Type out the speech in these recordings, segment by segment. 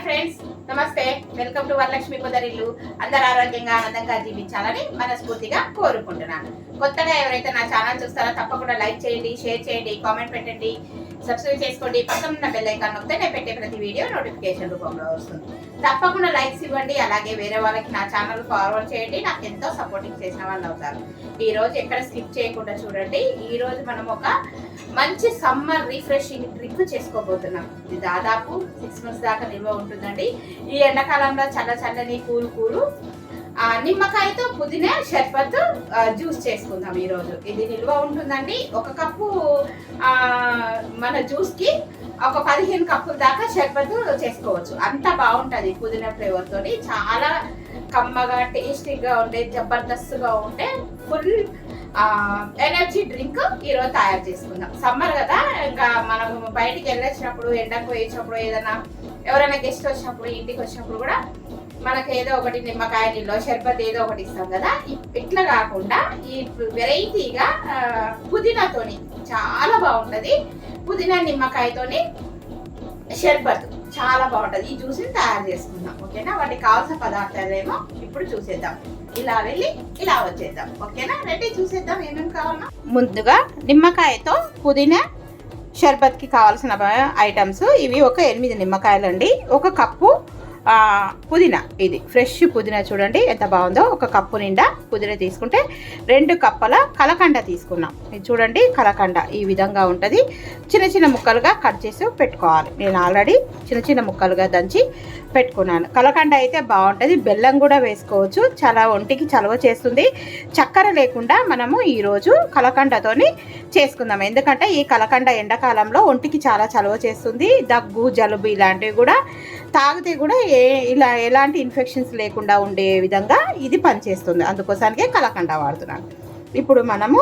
Friends, నమస్తే. Welcome to Varalakshmi కుదరిల్లు. అందరు ఆరోగ్యంగా ఆనందంగా జీవించాలని మనస్ఫూర్తిగా కోరుకుంటున్నాను. కొత్తగా ఎవరైతే నా ఛానల్ చూస్తారో తప్పకుండా లైక్ చేయండి, షేర్ చేయండి, కామెంట్ పెట్టండి, సబ్స్క్రైబ్ చేసుకోండి. పక్కన ఉన్న బెల్ ఐకాన్ నొక్కితే నేను పెట్టే ప్రతి వీడియో నోటిఫికేషన్ రూపంలో వస్తుంది. తప్పకుండా లైక్స్ ఇవ్వండి. అలాగే వేరే వాళ్ళకి నా ఛానల్ ఫార్వర్డ్ చేయండి. నాకు ఎంతో సపోర్టింగ్ చేసిన వాళ్ళు అవుతారు. ఈ రోజు ఎక్కడ స్కిప్ చేయకుండా చూడండి. ఈ రోజు మనం ఒక మంచి సమ్మర్ రిఫ్రెషింగ్ డ్రింక్ చేసుకోబోతున్నాం. ఇది దాదాపు 6 months దాకా నిల్వ ఉంటుందండి. ఈ ఎండాకాలంలో చల్లని కూలు నిమ్మకాయతో పుదీనా షర్బత్ జ్యూస్ చేసుకుందాం. ఈరోజు ఇది నిల్వ ఉంటుందండి. ఒక కప్పు మన జ్యూస్కి ఒక 15 కప్పుల దాకా షర్బత్ చేసుకోవచ్చు. అంత బాగుంటుంది పుదీనా ఫ్లేవర్ తోటి. చాలా కమ్మగా టేస్టీగా ఉండే జబర్దస్త్గా ఉంటే ఫుల్ ఎనర్జీ డ్రింక్ ఈరోజు తయారు చేసుకుందాం. సమ్మర్ కదా, ఇంకా మనం బయటికి వెళ్ళొచ్చినప్పుడు, ఎండకు వేసినప్పుడు, ఏదైనా ఎవరైనా గెస్ట్ వచ్చినప్పుడు, ఇంటికి వచ్చినప్పుడు కూడా మనకు ఏదో ఒకటి నిమ్మకాయ నీళ్ళు షర్బత్ ఏదో ఒకటి ఇస్తాం కదా. ఇట్లా కాకుండా ఈ వెరైటీగా పుదీనాతోని చాలా బాగుంటుంది. పుదీనా నిమ్మకాయతోని షర్బత్ చాలా బాగుంటుంది. ఈ జ్యూస్ని తయారు చేసుకుందాం. ఓకేనా? వాటికి కావాల్సిన పదార్థాలేమో ఇప్పుడు చూసేద్దాం. ఇలా వెళ్ళి ఇలా వచ్చేద్దాం. ఓకేనా? రెడీ, చూసేద్దాం ఏమేమి కావాలన్నా. ముందుగా నిమ్మకాయతో పుదీనా షర్బత్కి కావాల్సిన ఐటమ్స్ ఇవి. ఒక 8 నిమ్మకాయలు అండి. ఒక కప్పు పుదీనా, ఇది ఫ్రెష్ పుదీనా చూడండి ఎంత బాగుందో. ఒక కప్పు నిండా పుదీనా తీసుకుంటే 2 కప్పుల కలకండ తీసుకున్నాం. ఇది చూడండి, కలకండ ఈ విధంగా ఉంటుంది. చిన్న ముక్కలుగా కట్ చేసి పెట్టుకోవాలి. నేను ఆల్రెడీ చిన్న ముక్కలుగా దంచి పెట్టుకున్నాను. కలకండ అయితే బాగుంటుంది. బెల్లం కూడా వేసుకోవచ్చు. చాలా ఒంటికి చలవ చేస్తుంది. చక్కెర లేకుండా మనము ఈరోజు కలకండతోని చేసుకుందాం. ఎందుకంటే ఈ కలకండ ఎండాకాలంలో ఒంటికి చాలా చలవ చేస్తుంది. దగ్గు, జలుబు ఇలాంటివి కూడా తాగితే కూడా ఇలా ఎలాంటి ఇన్ఫెక్షన్స్ లేకుండా ఉండే విధంగా ఇది పనిచేస్తుంది. అందుకోసానికే కలకండ వాడుతున్నాను. ఇప్పుడు మనము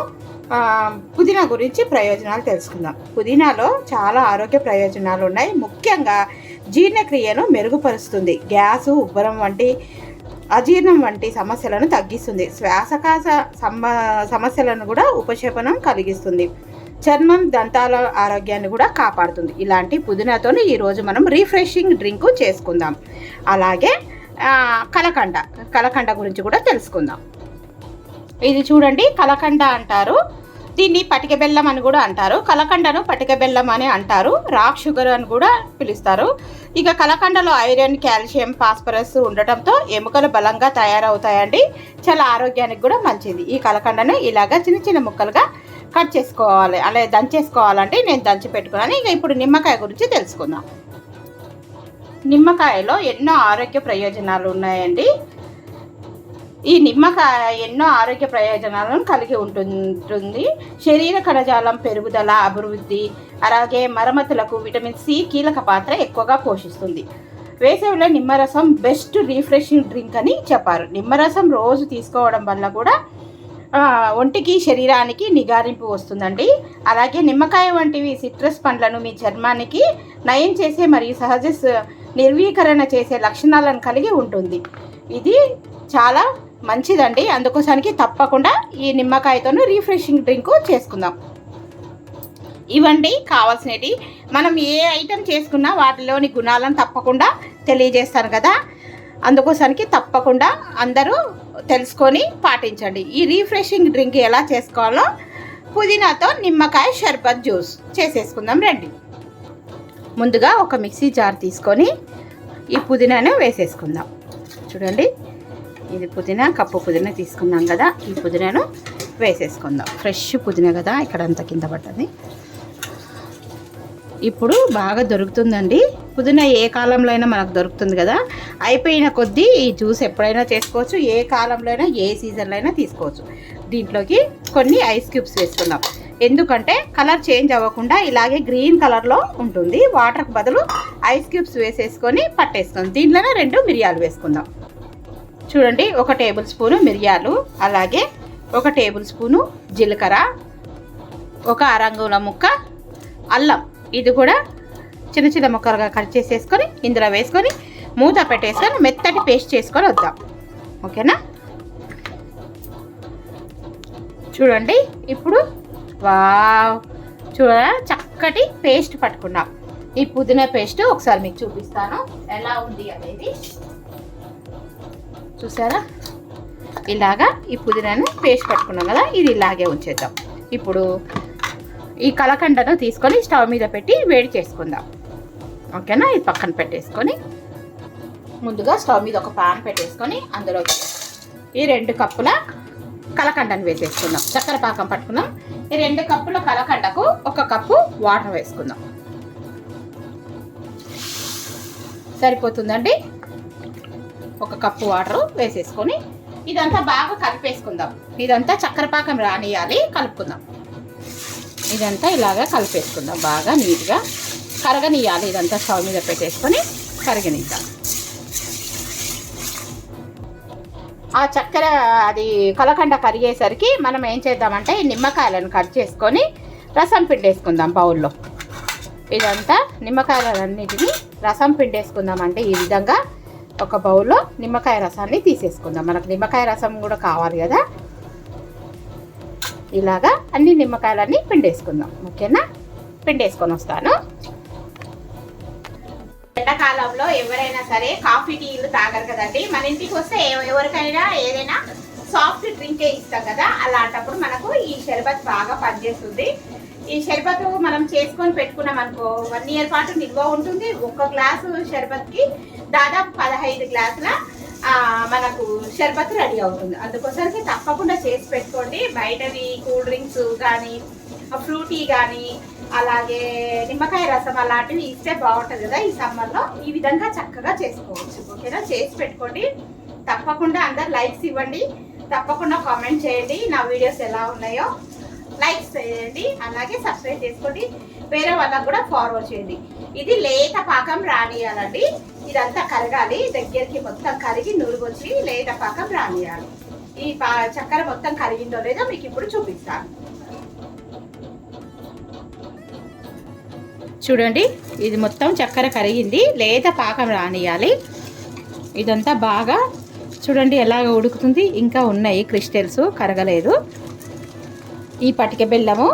పుదీనా గురించి ప్రయోజనాలు తెలుసుకుందాం. పుదీనాలో చాలా ఆరోగ్య ప్రయోజనాలు ఉన్నాయి. ముఖ్యంగా జీర్ణక్రియను మెరుగుపరుస్తుంది. గ్యాసు, ఉబ్బరం వంటి అజీర్ణం వంటి సమస్యలను తగ్గిస్తుంది. శ్వాసకోశ సమస్యలను కూడా ఉపశమనం కలిగిస్తుంది. చర్మం, దంతాల ఆరోగ్యాన్ని కూడా కాపాడుతుంది. ఇలాంటి పుదీనాతోని ఈరోజు మనం రిఫ్రెషింగ్ డ్రింక్ చేసుకుందాం. అలాగే కలకండ గురించి కూడా తెలుసుకుందాం. ఇది చూడండి, కలకండ అంటారు. దీన్ని పటిక బెల్లం అని కూడా అంటారు. కలకండను పటిక బెల్లం అని అంటారు. రాక్ షుగర్ అని కూడా పిలుస్తారు. ఇక కలకండలో ఐరన్, కాల్షియం, ఫాస్ఫరస్ ఉండటంతో ఎముకలు బలంగా తయారవుతాయండి. చాలా ఆరోగ్యానికి కూడా మంచిది. ఈ కలకండను ఇలాగా చిన్న ముక్కలుగా కట్ చేసుకోవాలి, అలాగే దంచేసుకోవాలంటే నేను దంచి పెట్టుకున్నాను. ఇక ఇప్పుడు నిమ్మకాయ గురించి తెలుసుకుందాం. నిమ్మకాయలో ఎన్నో ఆరోగ్య ప్రయోజనాలు ఉన్నాయండి. ఈ నిమ్మకాయ ఎన్నో ఆరోగ్య ప్రయోజనాలను కలిగి ఉంటుంది. శరీర కణజాలం పెరుగుదల, అభివృద్ధి, అలాగే మరమ్మతులకు విటమిన్ సి కీలక పాత్ర ఎక్కువగా పోషిస్తుంది. వేసవిలో నిమ్మరసం బెస్ట్ రిఫ్రెషింగ్ డ్రింక్ అని చెప్పారు. నిమ్మరసం రోజు తీసుకోవడం వల్ల కూడా ఒంటికి, శరీరానికి నిగారింపు వస్తుందండి. అలాగే నిమ్మకాయ వంటివి సిట్రస్ పండ్లను మీ చర్మానికి నయం చేసే మరియు సహజ నిర్వీకరణ చేసే లక్షణాలను కలిగి ఉంటుంది. ఇది చాలా మంచిదండి. అందుకోసానికి తప్పకుండా ఈ నిమ్మకాయతోనే రిఫ్రెషింగ్ డ్రింక్ చేసుకుందాం. ఇవండి కావాల్సినవి. మనం ఏ ఐటెం చేసుకున్నా వాటిలోని గుణాలను తప్పకుండా తెలియజేస్తాను కదా. అందుకోసానికి తప్పకుండా అందరూ తెలుసుకొని పాటించండి. ఈ రిఫ్రెషింగ్ డ్రింక్ ఎలా చేసుకోవాలో పుదీనాతో నిమ్మకాయ షర్బత్ జ్యూస్ చేసేసుకుందాం రండి. ముందుగా ఒక మిక్సీ జార్ తీసుకొని ఈ పుదీనాను వేసేసుకుందాం. చూడండి, ఇది పుదీనా, కప్పు పుదీనా తీసుకున్నాం కదా. ఈ పుదీనాను వేసేసుకుందాం. ఫ్రెష్ పుదీనా కదా, ఇక్కడ అంతా కింద పడ్డది. ఇప్పుడు బాగా దొరుకుతుందండి పుదీనా. ఏ కాలంలో అయినా మనకు దొరుకుతుంది కదా. అయిపోయిన కొద్దీ ఈ జ్యూస్ ఎప్పుడైనా చేసుకోవచ్చు. ఏ కాలంలో అయినా, ఏ సీజన్లో అయినా తీసుకోవచ్చు. దీంట్లోకి కొన్ని ఐస్ క్యూబ్స్ వేసుకుందాం. ఎందుకంటే కలర్ చేంజ్ అవ్వకుండా ఇలాగే గ్రీన్ కలర్లో ఉంటుంది. వాటర్కి బదులు ఐస్ క్యూబ్స్ వేసేసుకొని పట్టేసుకుందాం. దీంట్లోనే 2 మిరియాలు వేసుకుందాం. చూడండి, 1 టేబుల్ స్పూను మిరియాలు, అలాగే 1 టేబుల్ స్పూను జీలకర్ర, 1 అరంగుళం ముక్క అల్లం, ఇది కూడా చిన్న ముక్కలుగా కట్ చేసేసుకొని ఇందులో వేసుకొని మూత పెట్టేసుకొని మెత్తటి పేస్ట్ చేసుకొని వద్దాం. ఓకేనా? చూడండి, ఇప్పుడు చక్కటి పేస్ట్ పట్టుకున్నాం. ఈ పుదీనా పేస్ట్ ఒకసారి మీకు చూపిస్తాను ఎలా ఉంది అనేది. చూసారా, ఇలాగా ఈ పుదీనాను పేస్ట్ పట్టుకున్నాం కదా, ఇది ఇలాగే ఉంచేద్దాం. ఇప్పుడు ఈ కలకండను తీసుకొని స్టవ్ మీద పెట్టి వేడి చేసుకుందాం. ఓకేనా, ఇది పక్కన పెట్టేసుకొని ముందుగా స్టవ్ మీద ఒక పాన్ పెట్టేసుకొని అందులో ఈ 2 కప్పుల కలకండను వేసేసుకుందాం. చక్కెర పాకం పట్టుకున్నాం. ఈ 2 కప్పుల కలకండకు 1 కప్పు వాటర్ వేసుకుందాం. సరిపోతుందండి. 1 కప్పు వాటర్ వేసేసుకొని ఇదంతా బాగా కలిపేసుకుందాం. ఇదంతా చక్కెర పాకం రానియాలి, కలుపుకుందాం. ఇదంతా ఇలాగా కలిపేసుకుందాం, బాగా నీట్గా కరగనియాలి. ఇదంతా స్టవ్ మీద పెట్టేసుకొని కరగనిద్దాం. ఆ చక్కెర అది కలకండ కరిగేసరికి మనం ఏం చేద్దామంటే ఈ నిమ్మకాయలను కట్ చేసుకొని రసం పిండేసుకుందాం బౌల్లో. ఇదంతా నిమ్మకాయలన్నిటిని రసం పిండేసుకుందామంటే ఈ విధంగా ఒక బౌల్లో నిమ్మకాయ రసాన్ని తీసేసుకుందాం. మనకు నిమ్మకాయ రసం కూడా కావాలి కదా, ఇలాగా అన్ని నిమ్మకాయలన్నీ పిండేసుకుందాం. ఓకేనా, పిండేసుకొని వస్తాను. ఎండాకాలంలో ఎవరైనా సరే కాఫీ టీలు తాగరు కదండి. మన ఇంటికి వస్తే ఎవరికైనా ఏదైనా సాఫ్ట్ డ్రింకే ఇస్తాం కదా, అలాంటప్పుడు మనకు ఈ షర్బత్ బాగా పనిచేస్తుంది. ఈ షర్బత్ మనం చేసుకొని పెట్టుకున్నాం అనుకో 1 ఇయర్ పాటు నిల్వ ఉంటుంది. 1 గ్లాసు షర్బత్కి దాదాపు 15 గ్లాసుల మనకు షర్బత్ రెడీ అవుతుంది. అందుకోసానికి తప్పకుండా చేసి పెట్టుకోండి. బయటది కూల్ డ్రింక్స్ కానీ ఫ్రూటీ కానీ అలాగే నిమ్మకాయ రసం అలాంటివి ఇస్తే బాగుంటుంది కదా. ఈ సమ్మర్లో ఈ విధంగా చక్కగా చేసుకోవచ్చు. ఓకేనా, చేసి పెట్టుకోండి. తప్పకుండా అందరు లైక్స్ ఇవ్వండి, తప్పకుండా కామెంట్ చేయండి. నా వీడియోస్ ఎలా ఉన్నాయో లైక్స్ చేయండి, అలాగే సబ్స్క్రైబ్ చేసుకోండి. వేరే వాళ్ళకు కూడా ఫార్వర్డ్ చేయండి. ఇది లేత పాకం రానియాలండి. ఇదంతా కరగాలి, దగ్గరికి మొత్తం కరిగి నురుగొచ్చి లేత పాకం రానియాలి. ఈ చక్కెర మొత్తం కరిగిందో లేదో మీకు ఇప్పుడు చూపిస్తాను. చూడండి, ఇది మొత్తం చక్కెర కరిగింది, లేత పాకం రానియాలి. ఇదంతా బాగా చూడండి ఎలాగ ఉడుకుతుంది. ఇంకా ఉన్నాయి క్రిస్టల్స్, కరగలేదు. ఈ పటిక బెల్లము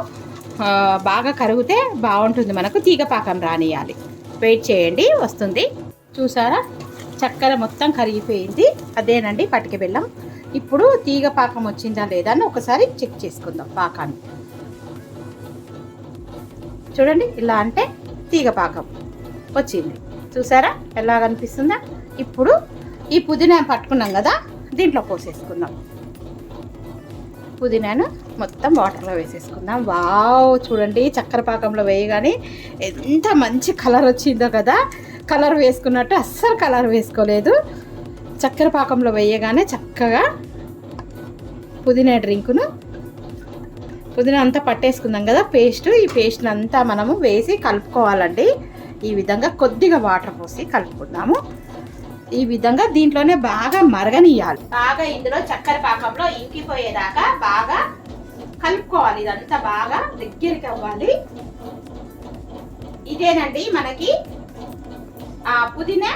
బాగా కరిగితే బాగుంటుంది. మనకు తీగ పాకం రానియాలి. వెయిట్ చేయండి, వస్తుంది. చూసారా, చక్కెర మొత్తం కరిగిపోయింది. అదేనండి పటిక బెల్లం. ఇప్పుడు తీగ పాకం వచ్చిందా లేదా అని ఒకసారి చెక్ చేసుకుందాం పాకాన్ని. చూడండి, ఇలా అంటే తీగ పాకం వచ్చింది. చూసారా ఎలా కనిపిస్తుందా? ఇప్పుడు ఈ పుదీనా పట్టుకున్నాం కదా, దీంట్లో పోసేసుకుందాం. పుదీనాను మొత్తం వాటర్లో వేసేసుకుందాం. వావ్, చూడండి చక్కెర పాకంలో వేయగానే ఎంత మంచి కలర్ వచ్చిందో కదా. కలర్ వేసుకున్నట్టు అస్సలు కలర్ వేసుకోలేదు. చక్కెర పాకంలో వేయగానే చక్కగా పుదీనా డ్రింకును పుదీనా అంతా పట్టేసుకుందాం కదా పేస్ట్. ఈ పేస్ట్ని అంతా మనము వేసి కలుపుకోవాలండి. ఈ విధంగా కొద్దిగా వాటర్ పోసి కలుపుకుందాము. ఈ విధంగా దీంట్లోనే బాగా మరగనియాలి. బాగా ఇందులో చక్కెర పాకంలో ఇంకిపోయేదాకా బాగా కలుపుకోవాలి. ఇదంతా బాగా దగ్గరికి అవ్వాలి. ఇదేనండి మనకి పుదీనా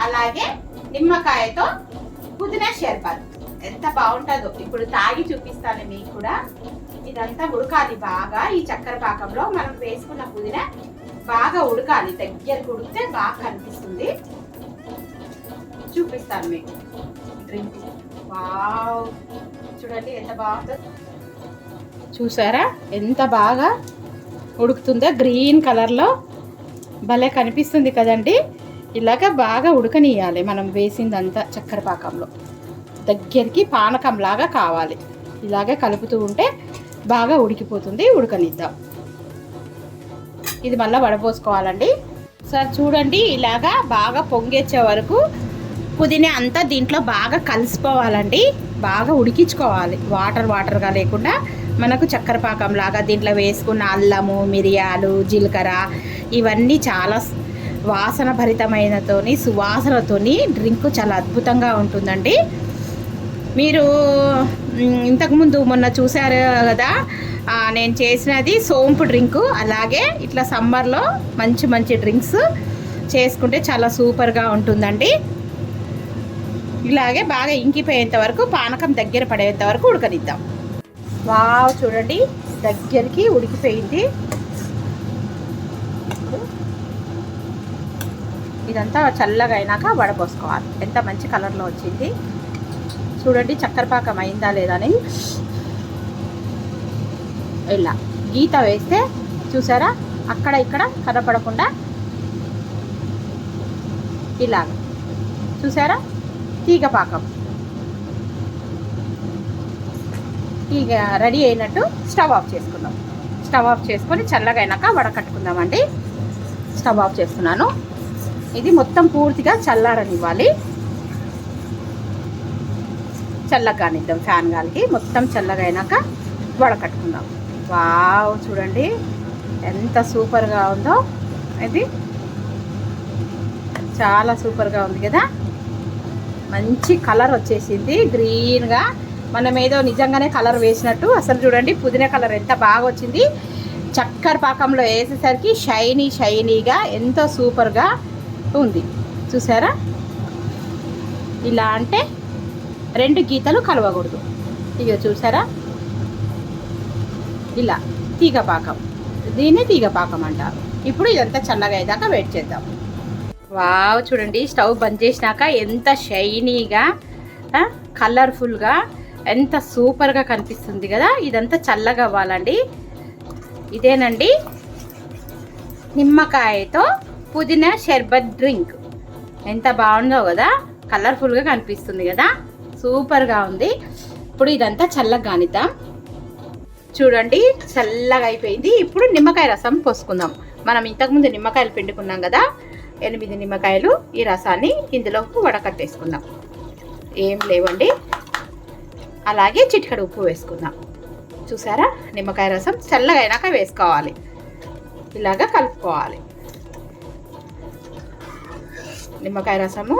అలాగే నిమ్మకాయతో పుదీనా షర్బత్ ఎంత బాగుంటుందో ఇప్పుడు తాగి చూపిస్తాను మీకు కూడా. ఇదంతా ఉడకాలి బాగా. ఈ చక్కెర పాకంలో మనం వేసుకున్న పుదీనా బాగా ఉడకాలి. దగ్గరకు ఉడికితే బాగా కనిపిస్తుంది. చూపిస్తాను మీకు డ్రింక్. వావ్, చూడండి ఎంత బాగుందో. చూసారా ఎంత బాగా ఉడుకుతుందో. గ్రీన్ కలర్లో భలే కనిపిస్తుంది కదండి. ఇలాగ బాగా ఉడకనియాలి. మనం వేసిందంతా చక్కెర పాకంలో దగ్గరికి పానకంలాగా కావాలి. ఇలాగే కలుపుతూ ఉంటే బాగా ఉడికిపోతుంది. ఉడకనిద్దాం. ఇది మళ్ళీ వడపోసుకోవాలండి. సార్ చూడండి, ఇలాగా బాగా పొంగెచ్చే వరకు పుదీనా అంతా దీంట్లో బాగా కలిసిపోవాలండి. బాగా ఉడికించుకోవాలి. వాటర్గా లేకుండా మనకు చక్కెర పాకం లాగా. దీంట్లో వేసుకున్న అల్లము, మిరియాలు, జీలకర్ర ఇవన్నీ చాలా వాసన భరితమైనతోని సువాసనతోని డ్రింక్ చాలా అద్భుతంగా ఉంటుందండి. మీరు ఇంతకుముందు మొన్న చూసారు కదా, నేను చేసినది సోంపు డ్రింకు. అలాగే ఇట్లా సమ్మర్లో మంచి మంచి డ్రింక్స్ చేసుకుంటే చాలా సూపర్గా ఉంటుందండి. ఇలాగే బాగా ఇంకిపోయేంత వరకు పానకం దగ్గర పడేంత వరకు ఉడకనిద్దాం. వావ్, చూడండి దగ్గరికి ఉడికిపోయింది. ఇదంతా చల్లగా అయినాక వడపోసుకోవాలి. ఎంత మంచి కలర్లో వచ్చింది చూడండి. చక్కెర పాకం అయిందా లేదా అని ఇలా గీత వేస్తే చూసారా, అక్కడ ఇక్కడ కనపడకుండా ఇలాగ చూసారా తీగ పాకం. తీగ రెడీ అయినట్టు స్టవ్ ఆఫ్ చేసుకుందాం. స్టవ్ ఆఫ్ చేసుకొని చల్లగా అయినాక వడకట్టుకుందామండి. స్టవ్ ఆఫ్ చేస్తున్నాను. ఇది మొత్తం పూర్తిగా చల్లారనివ్వాలి. చల్లగా కానిద్దాం ఫ్యాన్ గాలికి. మొత్తం చల్లగా అయినాక వడకట్టుకుందాం. వావ్ చూడండి ఎంత సూపర్గా ఉందో. ఇది చాలా సూపర్గా ఉంది కదా. మంచి కలర్ వచ్చేసింది గ్రీన్గా. మనం ఏదో నిజంగానే కలర్ వేసినట్టు. అసలు చూడండి పుదీనా కలర్ ఎంత బాగా వచ్చింది. చక్కెర పాకంలో వేసేసరికి షైనీగా ఎంతో సూపర్గా ఉంది చూసారా. ఇలా అంటే 2 గీతలు కలవకూడదు. ఇక చూసారా ఇలా తీగ పాకం. దీన్ని తీగ పాకం అంటారు. ఇప్పుడు ఇదంతా చల్లగా అయ్యాక వెయిట్ చేద్దాం. వావ్ చూడండి స్టవ్ బంద్ చేసినాక ఎంత షైనీగా కలర్ఫుల్గా ఎంత సూపర్గా కనిపిస్తుంది కదా. ఇదంతా చల్లగా అవ్వాలండి. ఇదేనండి నిమ్మకాయతో పుదీనా షర్బత్ డ్రింక్. ఎంత బాగుందో కదా, కలర్ఫుల్గా కనిపిస్తుంది కదా, సూపర్గా ఉంది. ఇప్పుడు ఇదంతా చల్లగా కానిద్దాం. చూడంండి చల్లగా అయిపోయింది. ఇప్పుడు నిమ్మకాయ రసం పోసుకుందాం. మనం ఇంతకుముందు నిమ్మకాయలు పిండుకున్నాం కదా, 8 నిమ్మకాయలు. ఈ రసాన్ని ఇందులో వడకట్టేసుకుందాం. ఏం లేవండి. అలాగే చిటికెడు ఉప్పు వేసుకుందాం. చూసారా నిమ్మకాయ రసం చల్లగా అయినాక వేసుకోవాలి. ఇలాగా కలుపుకోవాలి. నిమ్మకాయ రసము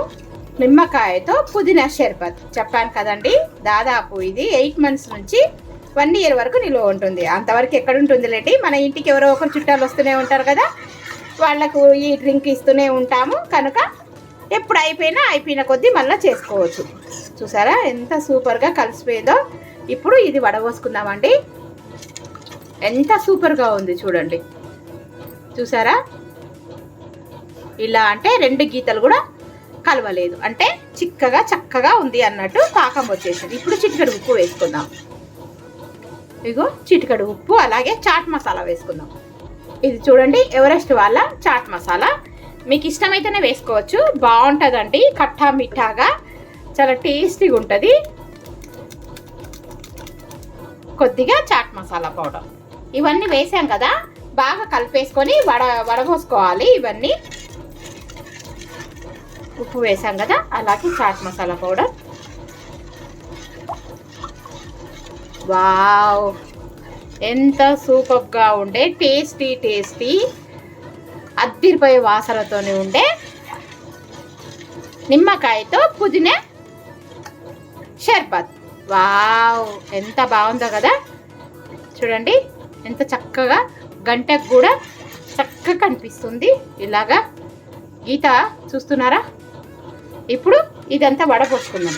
నిమ్మకాయతో పుదీనా షర్బత్ చెప్పాను కదండి. దాదాపు ఇది 8 months నుంచి 1 year వరకు నిల్వ ఉంటుంది. అంతవరకు ఎక్కడ ఉంటుందిలేండి. మన ఇంటికి ఎవరో ఒకరు చుట్టాలు వస్తూనే ఉంటారు కదా, వాళ్ళకు ఈ డ్రింక్ ఇస్తూనే ఉంటాము కనుక ఎప్పుడు అయిపోయిన కొద్దీ మళ్ళీ చేసుకోవచ్చు. చూసారా ఎంత సూపర్గా కలిసిపోయిందో. ఇప్పుడు ఇది వడబోసుకుందామండి. ఎంత సూపర్గా ఉంది చూడండి. చూసారా ఇలా అంటే 2 గీతలు కూడా కలవలేదు, అంటే చక్కగా ఉంది అన్నట్టు పాకం వచ్చేసింది. ఇప్పుడు చిటికెడు ఉప్పు వేసుకుందాం. ఇగో చిటికెడు ఉప్పు, అలాగే చాట్ మసాలా వేసుకుందాం. ఇది చూడండి ఎవరెస్ట్ వాళ్ళ చాట్ మసాలా. మీకు ఇష్టమైతేనే వేసుకోవచ్చు, బాగుంటుందండి. కట్టా మిఠాగా చాలా టేస్టీగా ఉంటుంది. కొద్దిగా చాట్ మసాలా పౌడర్, ఇవన్నీ వేసాం కదా, బాగా కలిపేసుకొని వడగోసుకోవాలి. ఇవన్నీ ఉప్పు వేసాం కదా, అలాగే చాట్ మసాలా పౌడర్. వావ్ ఎంత సూపర్గా ఉండే టేస్టీ అద్దిరిపోయే వాసనతోనే ఉండే నిమ్మకాయతో పుదీనా షర్బత్. వావ్ ఎంత బాగుందో కదా. చూడండి ఎంత చక్కగా గంటకు కూడా చక్కగా కనిపిస్తుంది. ఇలాగా గీత చూస్తున్నారా. ఇప్పుడు ఇదంతా వడపోసుకుందాం.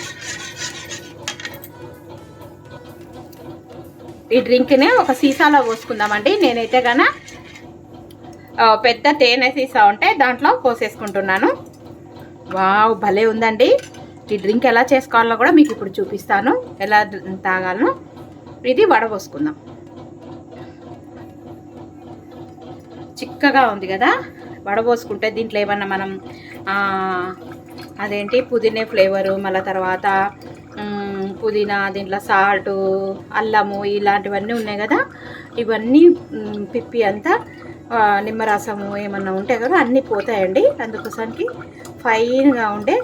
ఈ డ్రింక్ని ఒక సీసాలో పోసుకుందామండి. నేనైతే గన పెద్ద తేనె సీసా ఉంటే దాంట్లో పోసేసుకుంటున్నాను. వావ్ భలే ఉందండి. ఈ డ్రింక్ ఎలా చేసుకోవాలో కూడా మీకు ఇప్పుడు చూపిస్తాను, ఎలా తాగాలో. ఇది వడపోసుకుందాం. చిక్కగా ఉంది కదా, వడపోసుకుంటే దీంట్లో ఏమన్నా మనం అదేంటి పుదీనా ఫ్లేవరు, మళ్ళీ తర్వాత పుదీనా, దీంట్లో సాల్టు, అల్లము ఇలాంటివన్నీ ఉన్నాయి కదా, ఇవన్నీ పిప్పి అంతా నిమ్మరసము ఏమన్నా ఉంటాయి కదా అన్నీ పోతాయండి. అందుకోసానికి ఫైన్గా ఉండే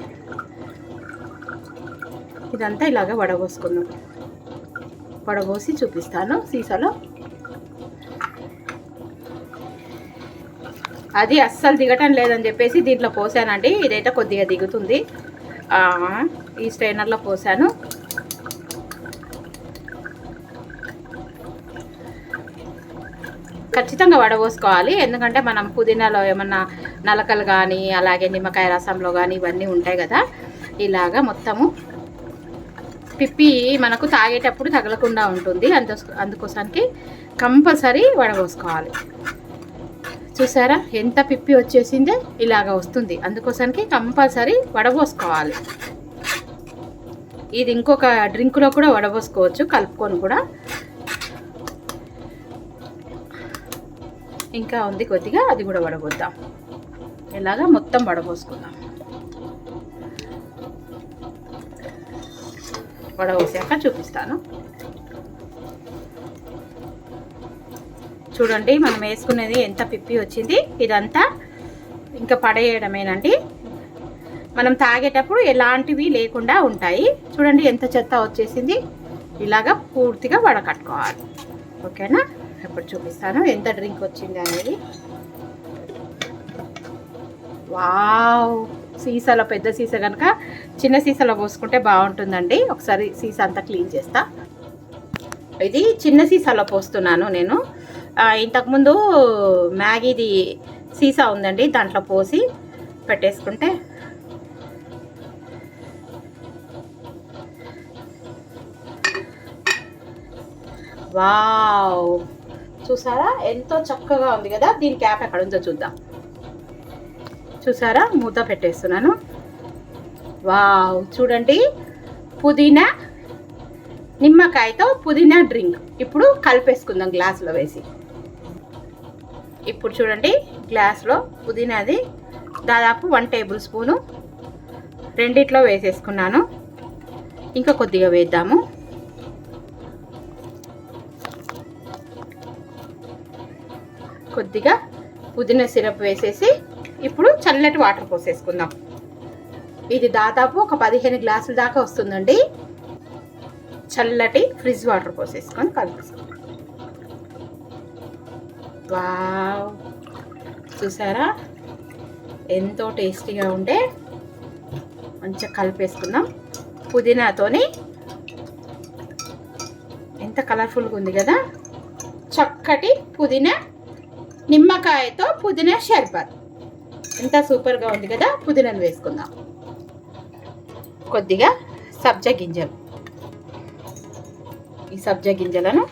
ఇదంతా ఇలాగ వడబోసుకుందాం. వడబోసి చూపిస్తాను సీసాలో. అది అస్సలు దిగటం లేదని చెప్పేసి దీంట్లో పోసానండి. ఇదైతే కొద్దిగా దిగుతుంది. ఈ స్ట్రైనర్లో పోసాను. ఖచ్చితంగా వడబోసుకోవాలి, ఎందుకంటే మనం పుదీనాలో ఏమన్నా నలకలు కానీ అలాగే నిమ్మకాయ రసంలో కానీ ఇవన్నీ ఉంటాయి కదా, ఇలాగా మొత్తము పిప్పి మనకు తాగేటప్పుడు తగలకుండా ఉంటుంది. అందుకోసానికి కంపల్సరీ వడబోసుకోవాలి. చూసారా ఎంత పిప్పి వచ్చేసిందే, ఇలాగ వస్తుంది. అందుకోసానికి కంపల్సరీ వడబోసుకోవాలి. ఇది ఇంకొక డ్రింక్లో కూడా వడబోసుకోవచ్చు, కలుపుకొని కూడా. ఇంకా ఉంది కొద్దిగా, అది కూడా వడబోద్దాం. ఇలాగా మొత్తం వడబోసుకుందాం. వడబోసాక చూపిస్తాను. చూడండి మనం వేసుకునేది ఎంత పిప్పి వచ్చింది. ఇదంతా ఇంకా పడేయడమేనండి. మనం తాగేటప్పుడు ఎలాంటివి లేకుండా ఉంటాయి. చూడండి ఎంత చెత్త వచ్చేసింది. ఇలాగా పూర్తిగా వడకట్టుకోవాలి. ఓకేనా? ఇప్పుడు చూపిస్తాను ఎంత డ్రింక్ వచ్చింది అనేది. వావ్, సీసాలో పెద్ద సీసా కనుక చిన్న సీసాలో పోసుకుంటే బాగుంటుందండి. ఒకసారి సీసా అంతా క్లీన్ చేస్తా. ఇది చిన్న సీసాలో పోస్తున్నాను నేను. ఇంతకుముందు మ్యాగీది సీసా ఉందండి, దాంట్లో పోసి పెట్టేసుకుంటే వావ్, చూసారా ఎంతో చక్కగా ఉంది కదా. దీని క్యాప్ ఎక్కడ ఉందో చూద్దాం. చూసారా, మూత పెట్టేస్తున్నాను. వావ్, చూడండి పుదీనా నిమ్మకాయతో పుదీనా డ్రింక్. ఇప్పుడు కలిపేసుకుందాం గ్లాసులో వేసి. ఇప్పుడు చూడండి గ్లాస్లో పుదీనాది దాదాపు 1 టేబుల్ స్పూను రెండిట్లో వేసేసుకున్నాను. ఇంకా కొద్దిగా వేద్దాము. కొద్దిగా పుదీనా సిరప్ వేసేసి ఇప్పుడు చల్లటి వాటర్ పోసేసుకుందాం. ఇది దాదాపు ఒక 15 గ్లాసుల దాకా వస్తుందండి. చల్లటి ఫ్రిడ్జ్ వాటర్ పోసేసుకొని కలిపేసుకుందాం. వావ్, చూసారా ఎంతో టేస్టీగా ఉంటే మంచిగా కలిపేసుకుందాం. పుదీనాతోని ఎంత కలర్ఫుల్గా ఉంది కదా. చక్కటి పుదీనా నిమ్మకాయతో పుదీనా షర్బత్ ఎంత సూపర్గా ఉంది కదా. పుదీనాను వేసుకుందాం. కొద్దిగా సబ్జా గింజలు, ఈ సబ్జా గింజలను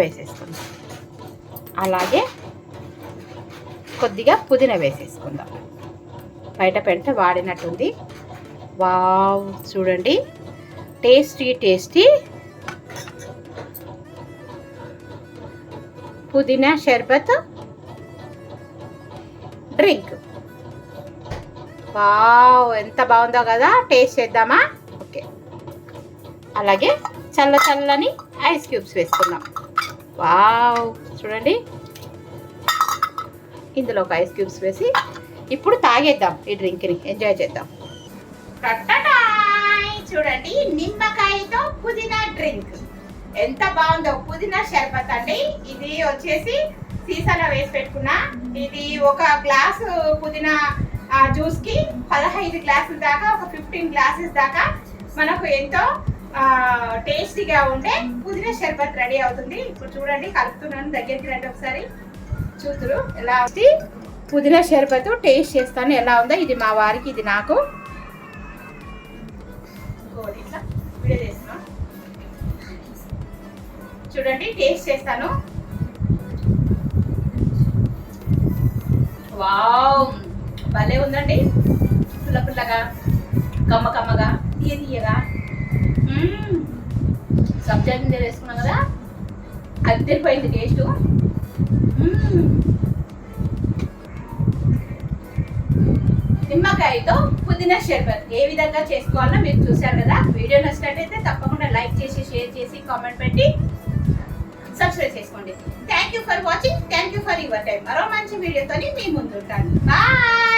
వేసేసుకుందాం. అలాగే కొద్దిగా పుదీనా వేసేసుకుందాం. బయట పెడితే వాడినట్టుంది. వావ్, చూడండి టేస్టీ టేస్టీ పుదీనా షర్బత్ డ్రింక్. వావ్, ఎంత బాగుందో కదా. టేస్ట్ చేద్దామా? ఓకే. అలాగే చల్ల చల్లని ఐస్ క్యూబ్స్ వేసుకుందాం. వావ్, చూడండి ఇందులో ఒక ఐస్ క్యూబ్స్ వేసి ఇప్పుడు తాగేద్దాం. ఈ డ్రింక్ని ఎంజాయ్ చేద్దాం. చూడండి నిమ్మకాయతో పుదీనా డ్రింక్ ఎంత బాగుందో. పుదీనా షర్బత్ అండి. ఇది వచ్చేసి సీసాలో వేసి పెట్టుకున్నా. ఇది ఒక గ్లాసు పుదీనా జ్యూస్కి 15 గ్లాసుల దాకా, ఒక 15 గ్లాసెస్ దాకా మనకు ఎంతో టేస్టీగా ఉండే పుదీనా షర్బత్ రెడీ అవుతుంది. ఇప్పుడు చూడండి కలుపుతున్నాను. దగ్గరికి రండి ఒకసారి చూతురు ఎలా ఉంది పుదీనా షర్బత్. టేస్ట్ చేస్తాను ఎలా ఉందో. ఇది మా వారికి, ఇది నాకు. ఇట్లా వీడియో చేస్తున్నా. చూడండి టేస్ట్ చేస్తాను. వావ్, భలే ఉందండి. పుల్ల పుల్లగా, కమ్మ కమ్మగా, తీయ తీయగా. సబ్జా గింజలు వేసుకున్నాం కదా, అది తెలిపోయింది టేస్ట్. నిమ్మకాయతో పుదీనా షర్బత్ ఏ విధంగా చేసుకోవాలో మీరు చూశారు కదా. వీడియో నచ్చినట్టయితే తప్పకుండా లైక్ చేసి, షేర్ చేసి, కామెంట్ పెట్టి సబ్స్క్రైబ్ చేసుకోండి. Thank you for watching. Thank you for your time. మరో మంచి వీడియోతో మీ ముందు ఉంటాను. బాయ్.